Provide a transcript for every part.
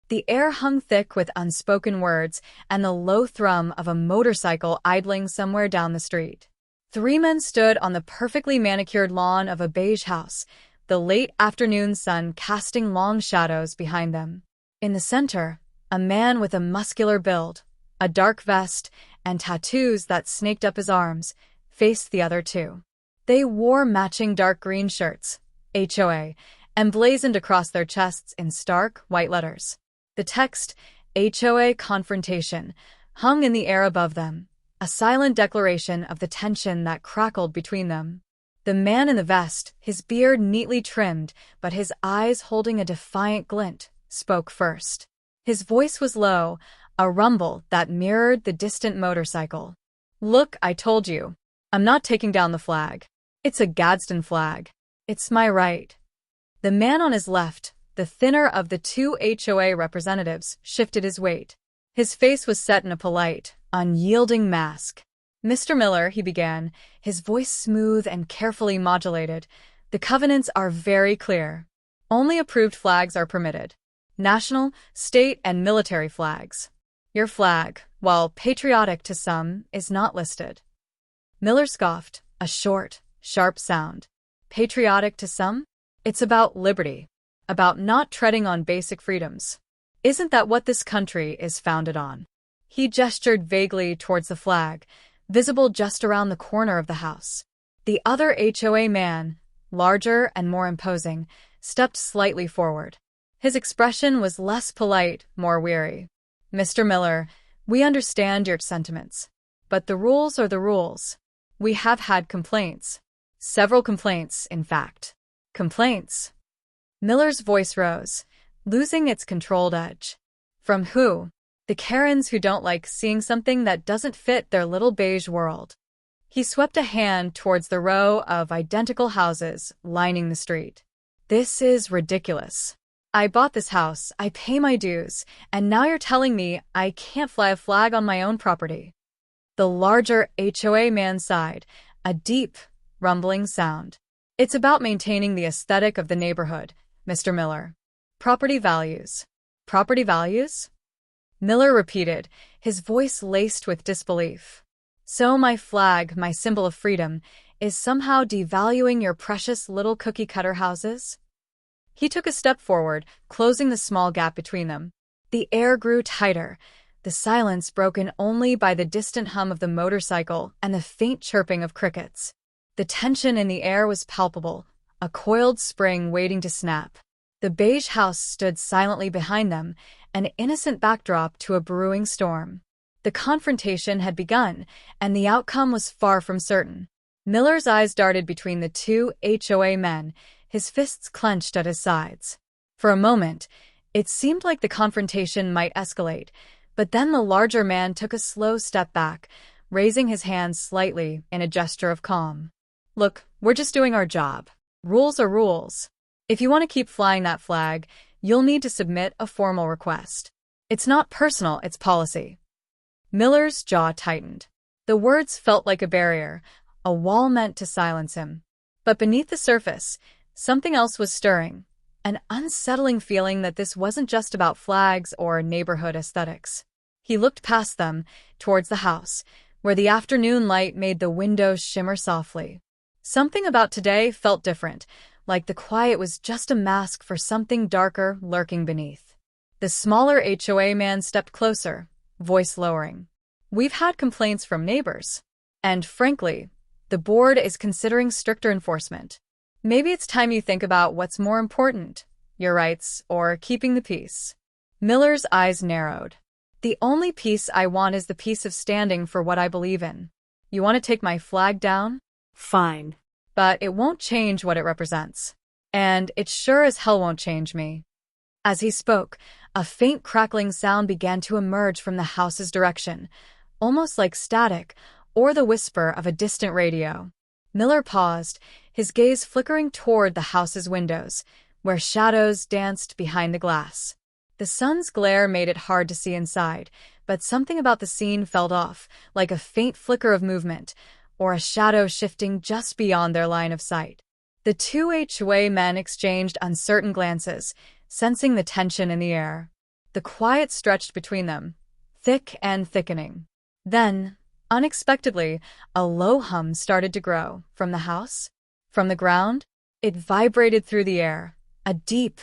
The air hung thick with unspoken words and the low thrum of a motorcycle idling somewhere down the street. Three men stood on the perfectly manicured lawn of a beige house, the late afternoon sun casting long shadows behind them. In the center, a man with a muscular build, a dark vest, and tattoos that snaked up his arms, faced the other two. They wore matching dark green shirts, HOA, emblazoned across their chests in stark, white letters. The text, HOA Confrontation, hung in the air above them, a silent declaration of the tension that crackled between them. The man in the vest, his beard neatly trimmed but his eyes holding a defiant glint, spoke first. His voice was low, a rumble that mirrored the distant motorcycle. "Look, I told you. I'm not taking down the flag. It's a Gadsden flag. It's my right." The man on his left, the thinner of the two HOA representatives, shifted his weight. His face was set in a polite, unyielding mask. "Mr. Miller," he began, his voice smooth and carefully modulated, "the covenants are very clear. Only approved flags are permitted. National, state, and military flags. Your flag, while patriotic to some, is not listed." Miller scoffed, a short, sharp sound. "Patriotic to some? It's about liberty. About not treading on basic freedoms. Isn't that what this country is founded on?" He gestured vaguely towards the flag, visible just around the corner of the house. The other HOA man, larger and more imposing, stepped slightly forward. His expression was less polite, more weary. "Mr. Miller, we understand your sentiments. But the rules are the rules. We have had complaints. Several complaints, in fact." "Complaints?" Miller's voice rose, losing its controlled edge. "From who?" "The Karens who don't like seeing something that doesn't fit their little beige world." He swept a hand towards the row of identical houses lining the street. "This is ridiculous. I bought this house, I pay my dues, and now you're telling me I can't fly a flag on my own property." The larger HOA man sighed, a deep, rumbling sound. "It's about maintaining the aesthetic of the neighborhood, Mr. Miller. Property values." "Property values?" Miller repeated, his voice laced with disbelief. "So my flag, my symbol of freedom, is somehow devaluing your precious little cookie-cutter houses?" He took a step forward, closing the small gap between them. The air grew tighter, the silence broken only by the distant hum of the motorcycle and the faint chirping of crickets. The tension in the air was palpable, a coiled spring waiting to snap. The beige house stood silently behind them, an innocent backdrop to a brewing storm. The confrontation had begun, and the outcome was far from certain. Miller's eyes darted between the two HOA men, his fists clenched at his sides. For a moment, it seemed like the confrontation might escalate, but then the larger man took a slow step back, raising his hands slightly in a gesture of calm. "Look, we're just doing our job. Rules are rules. If you want to keep flying that flag, you'll need to submit a formal request. It's not personal, it's policy." Miller's jaw tightened. The words felt like a barrier, a wall meant to silence him. But beneath the surface, something else was stirring, an unsettling feeling that this wasn't just about flags or neighborhood aesthetics. He looked past them, towards the house, where the afternoon light made the windows shimmer softly. Something about today felt different, like the quiet was just a mask for something darker lurking beneath. The smaller HOA man stepped closer, voice lowering. "We've had complaints from neighbors. And frankly, the board is considering stricter enforcement. Maybe it's time you think about what's more important, your rights or keeping the peace." Miller's eyes narrowed. "The only peace I want is the peace of standing for what I believe in. You want to take my flag down? Fine. But it won't change what it represents. And it sure as hell won't change me." As he spoke, a faint crackling sound began to emerge from the house's direction, almost like static or the whisper of a distant radio. Miller paused, his gaze flickering toward the house's windows, where shadows danced behind the glass. The sun's glare made it hard to see inside, but something about the scene felt off, like a faint flicker of movement, or a shadow shifting just beyond their line of sight. The two HOA men exchanged uncertain glances, sensing the tension in the air. The quiet stretched between them, thick and thickening. Then, unexpectedly, a low hum started to grow from the house. From the ground, it vibrated through the air, a deep,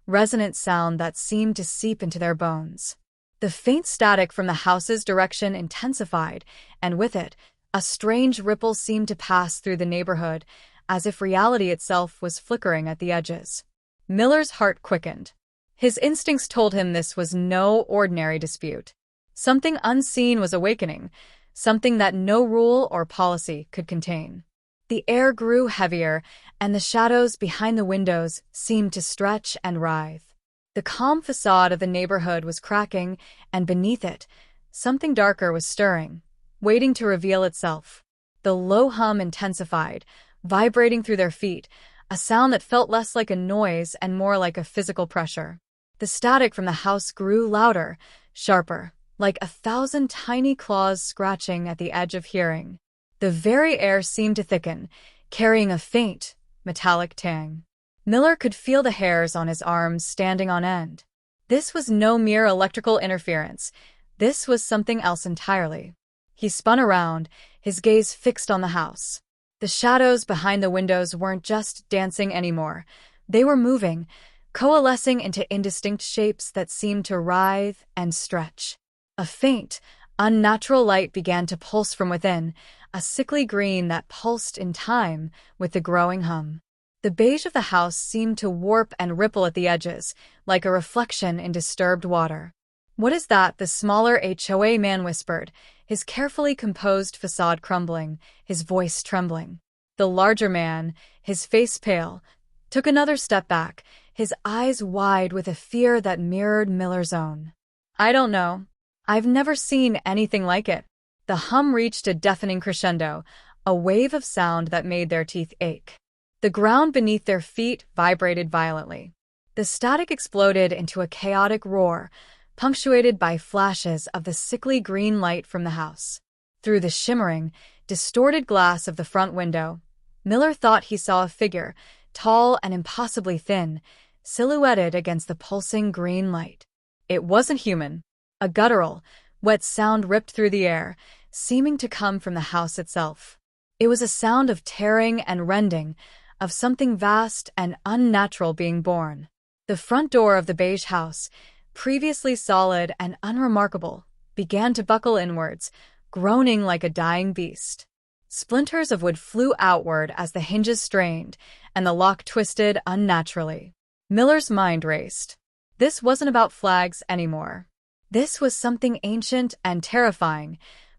resonant sound that seemed to seep into their bones. The faint static from the house's direction intensified, and with it, a strange ripple seemed to pass through the neighborhood, as if reality itself was flickering at the edges. Miller's heart quickened. His instincts told him this was no ordinary dispute. Something unseen was awakening, something that no rule or policy could contain. The air grew heavier, and the shadows behind the windows seemed to stretch and writhe. The calm facade of the neighborhood was cracking, and beneath it, something darker was stirring, waiting to reveal itself. The low hum intensified, vibrating through their feet, a sound that felt less like a noise and more like a physical pressure. The static from the house grew louder, sharper, like 1,000 tiny claws scratching at the edge of hearing. The very air seemed to thicken, carrying a faint, metallic tang. Miller could feel the hairs on his arms standing on end. This was no mere electrical interference. This was something else entirely. He spun around, his gaze fixed on the house. The shadows behind the windows weren't just dancing anymore. They were moving, coalescing into indistinct shapes that seemed to writhe and stretch. A faint, unnatural light began to pulse from within, a sickly green that pulsed in time with the growing hum. The beige of the house seemed to warp and ripple at the edges, like a reflection in disturbed water. "What is that?" the smaller HOA man whispered, his carefully composed facade crumbling, his voice trembling. The larger man, his face pale, took another step back, his eyes wide with a fear that mirrored Miller's own. "I don't know. I've never seen anything like it." The hum reached a deafening crescendo, a wave of sound that made their teeth ache. The ground beneath their feet vibrated violently. The static exploded into a chaotic roar, punctuated by flashes of the sickly green light from the house. Through the shimmering, distorted glass of the front window, Miller thought he saw a figure, tall and impossibly thin, silhouetted against the pulsing green light. It wasn't human. A guttural, wet sound ripped through the air, seeming to come from the house itself. It was a sound of tearing and rending, of something vast and unnatural being born. The front door of the beige house, previously solid and unremarkable, began to buckle inwards, groaning like a dying beast. Splinters of wood flew outward as the hinges strained, and the lock twisted unnaturally. Miller's mind raced. This wasn't about flags anymore. This was something ancient and terrifying,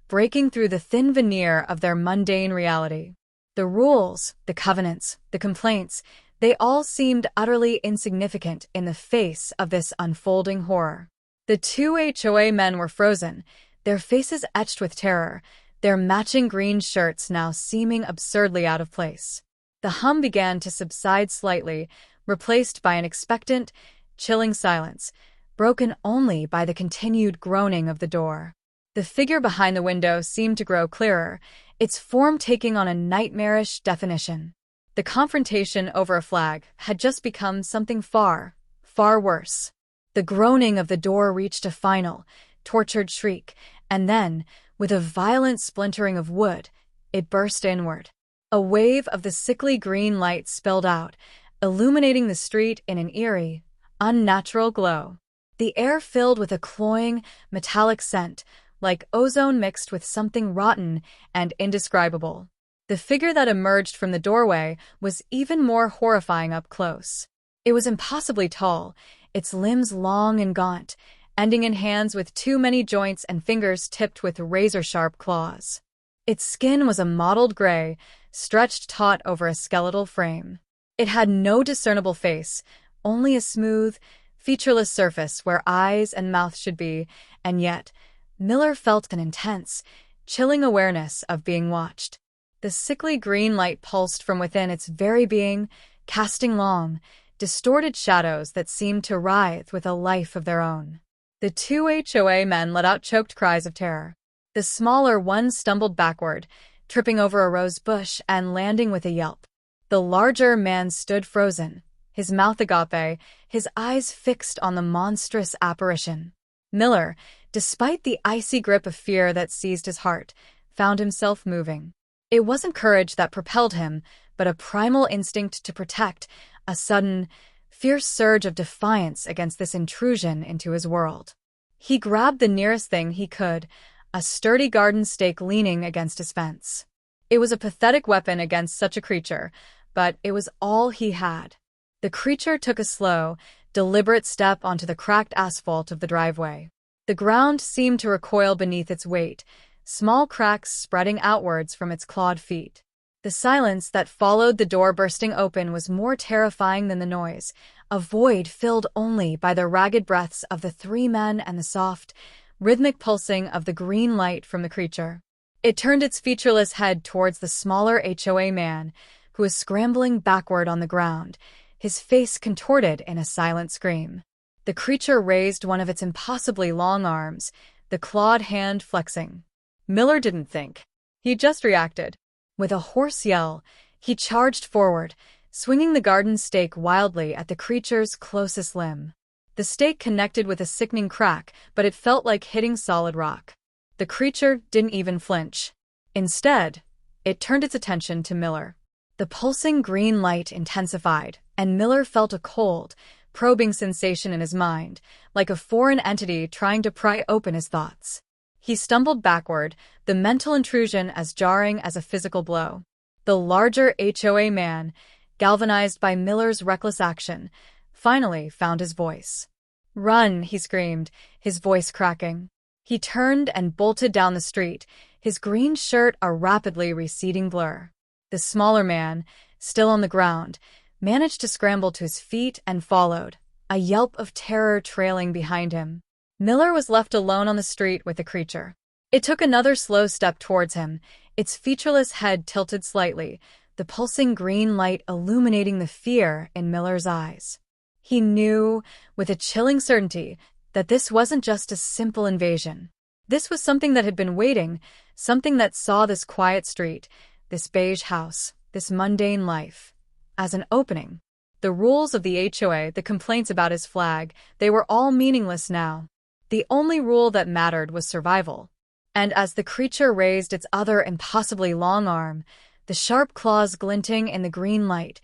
breaking through the thin veneer of their mundane reality. The rules, the covenants, the complaints, they all seemed utterly insignificant in the face of this unfolding horror. The two HOA men were frozen, their faces etched with terror, their matching green shirts now seeming absurdly out of place. The hum began to subside slightly, replaced by an expectant, chilling silence, broken only by the continued groaning of the door. The figure behind the window seemed to grow clearer, its form taking on a nightmarish definition. The confrontation over a flag had just become something far, far worse. The groaning of the door reached a final, tortured shriek, and then, with a violent splintering of wood, it burst inward. A wave of the sickly green light spilled out, illuminating the street in an eerie, unnatural glow. The air filled with a cloying, metallic scent, like ozone mixed with something rotten and indescribable. The figure that emerged from the doorway was even more horrifying up close. It was impossibly tall, its limbs long and gaunt, ending in hands with too many joints and fingers tipped with razor-sharp claws. Its skin was a mottled gray, stretched taut over a skeletal frame. It had no discernible face, only a smooth, featureless surface where eyes and mouth should be, and yet, Miller felt an intense, chilling awareness of being watched. The sickly green light pulsed from within its very being, casting long, distorted shadows that seemed to writhe with a life of their own. The two HOA men let out choked cries of terror. The smaller one stumbled backward, tripping over a rose bush and landing with a yelp. The larger man stood frozen, his mouth agape, his eyes fixed on the monstrous apparition. Miller, despite the icy grip of fear that seized his heart, found himself moving. It wasn't courage that propelled him, but a primal instinct to protect, a sudden, fierce surge of defiance against this intrusion into his world. He grabbed the nearest thing he could, a sturdy garden stake leaning against his fence. It was a pathetic weapon against such a creature, but it was all he had. The creature took a slow, deliberate step onto the cracked asphalt of the driveway. The ground seemed to recoil beneath its weight, small cracks spreading outwards from its clawed feet. The silence that followed the door bursting open was more terrifying than the noise, a void filled only by the ragged breaths of the three men and the soft, rhythmic pulsing of the green light from the creature. It turned its featureless head towards the smaller HOA man, who was scrambling backward on the ground, his face contorted in a silent scream. The creature raised one of its impossibly long arms, the clawed hand flexing. Miller didn't think. He just reacted. With a hoarse yell, he charged forward, swinging the garden stake wildly at the creature's closest limb. The stake connected with a sickening crack, but it felt like hitting solid rock. The creature didn't even flinch. Instead, it turned its attention to Miller. The pulsing green light intensified, and Miller felt a cold, probing sensation in his mind, like a foreign entity trying to pry open his thoughts. He stumbled backward, the mental intrusion as jarring as a physical blow. The larger HOA man, galvanized by Miller's reckless action, finally found his voice. "Run!" he screamed, his voice cracking. He turned and bolted down the street, his green shirt a rapidly receding blur. The smaller man, still on the ground, managed to scramble to his feet and followed, a yelp of terror trailing behind him. Miller was left alone on the street with the creature. It took another slow step towards him, its featureless head tilted slightly, the pulsing green light illuminating the fear in Miller's eyes. He knew, with a chilling certainty, that this wasn't just a simple invasion. This was something that had been waiting, something that saw this quiet street, this beige house, this mundane life, as an opening. The rules of the HOA, the complaints about his flag, they were all meaningless now. The only rule that mattered was survival. And as the creature raised its other impossibly long arm, the sharp claws glinting in the green light,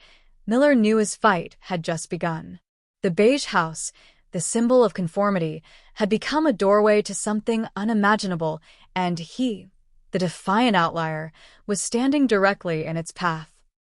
Miller knew his fight had just begun. The beige house, the symbol of conformity, had become a doorway to something unimaginable, and he, the defiant outlier, was standing directly in its path.